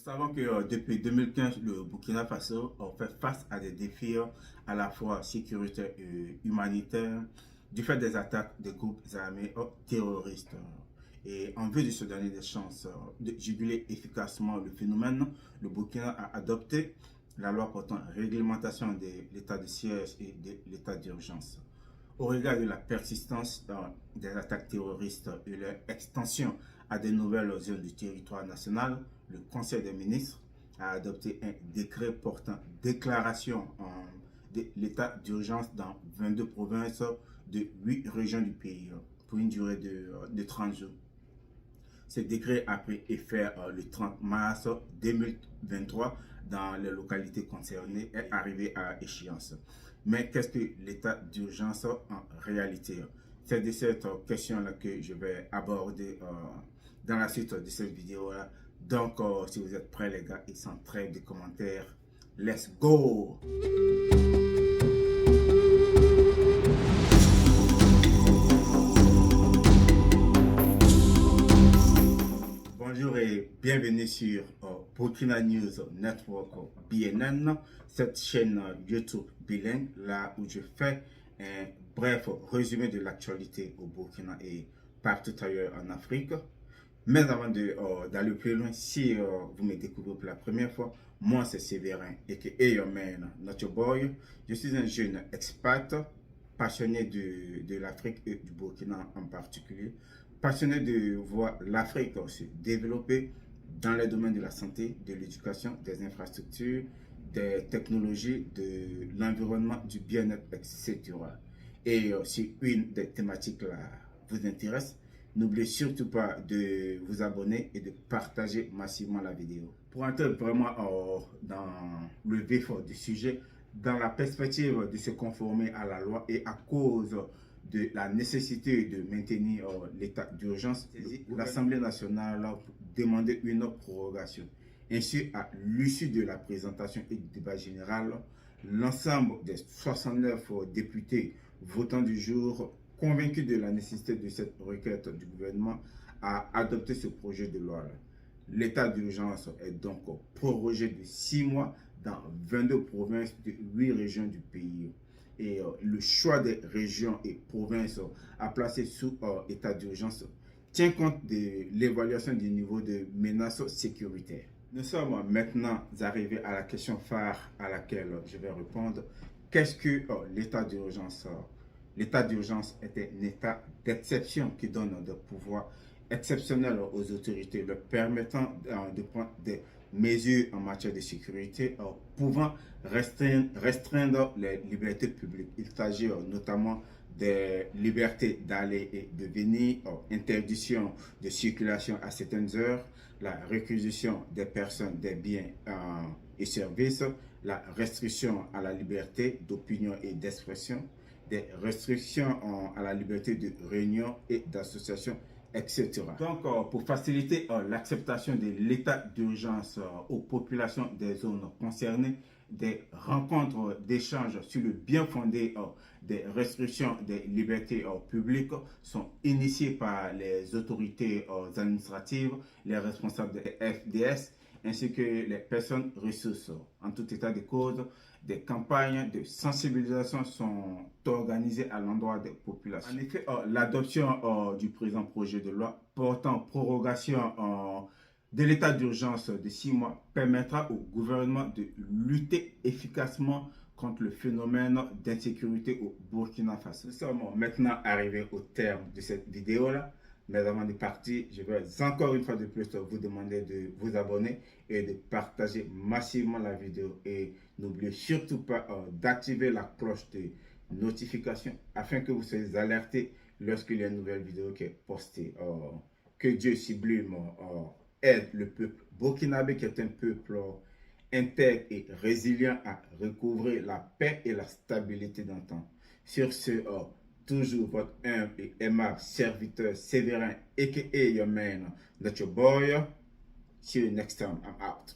savons que depuis 2015, le Burkina Faso fait face à des défis à la fois sécuritaires et humanitaires du fait des attaques des groupes armés terroristes. Et en vue de se donner des chances de juguler efficacement le phénomène, le Burkina a adopté la loi portant réglementation de l'état de siège et de l'état d'urgence. Au regard de la persistance des attaques terroristes et leur extension à de nouvelles zones du territoire national, le Conseil des ministres a adopté un décret portant déclaration de l'état d'urgence dans 22 provinces de 8 régions du pays pour une durée de 30 jours. Ce décret a pris effet le 30 mars 2023 dans les localités concernées et est arrivé à échéance. Mais qu'est-ce que l'état d'urgence en réalité? C'est de cette question-là que je vais aborder dans la suite de cette vidéo-là. Donc, si vous êtes prêts les gars, et sans trêve de commentaires, let's go! Bonjour et bienvenue sur Burkina News Network BNN, cette chaîne YouTube bilingue, là où je fais un bref résumé de l'actualité au Burkina et partout ailleurs en Afrique. Mais avant d'aller plus loin, si vous me découvrez pour la première fois, moi c'est Séverin, aka your man, not your boy. Je suis un jeune expat, passionné de l'Afrique et du Burkina en particulier, passionné de voir l'Afrique se développer dans les domaines de la santé, de l'éducation, des infrastructures, des technologies, de l'environnement, du bien-être, etc. Et si une des thématiques là vous intéresse, n'oubliez surtout pas de vous abonner et de partager massivement la vidéo. Pour entrer vraiment dans le vif du sujet, dans la perspective de se conformer à la loi et à cause de la nécessité de maintenir l'état d'urgence, l'Assemblée nationale a demandé une prorogation. Ainsi, à l'issue de la présentation et du débat général, l'ensemble des 69 députés votants du jour, convaincus de la nécessité de cette requête du gouvernement, a adopté ce projet de loi. L'état d'urgence est donc prorogé de 6 mois dans 22 provinces de 8 régions du pays. Et le choix des régions et provinces à placer sous état d'urgence tient compte de l'évaluation du niveau de menace sécuritaire. Nous sommes maintenant arrivés à la question phare à laquelle je vais répondre. Qu'est-ce que l'état d'urgence? L'état d'urgence est un état d'exception qui donne des pouvoirs exceptionnels aux autorités, leur permettant de prendre des mesures en matière de sécurité pouvant restreindre les libertés publiques. Il s'agit notamment des libertés d'aller et de venir, interdiction de circulation à certaines heures, la réquisition des personnes, des biens et services, la restriction à la liberté d'opinion et d'expression, des restrictions à la liberté de réunion et d'association, etc. Donc, pour faciliter l'acceptation de l'état d'urgence aux populations des zones concernées, des rencontres d'échange sur le bien fondé des restrictions des libertés publiques sont initiées par les autorités administratives, les responsables des FDS, ainsi que les personnes ressources. En tout état de cause, des campagnes de sensibilisation sont organisées à l'endroit des populations. En effet, l'adoption du présent projet de loi portant prorogation de l'état d'urgence de 6 mois permettra au gouvernement de lutter efficacement contre le phénomène d'insécurité au Burkina Faso. Nous sommes maintenant arrivés au terme de cette vidéo-là. Mais avant de partir, je vais encore une fois de plus vous demander de vous abonner et de partager massivement la vidéo. Et n'oubliez surtout pas d'activer la cloche de notification afin que vous soyez alertés lorsqu'il y a une nouvelle vidéo qui est postée. Que Dieu sublime aide le peuple burkinabé qui est un peuple intègre et résilient à recouvrer la paix et la stabilité dans le temps. Sur ce, toujours votre humble et aimable serviteur Séverin, aka your man, not your boy. See you next time. I'm out.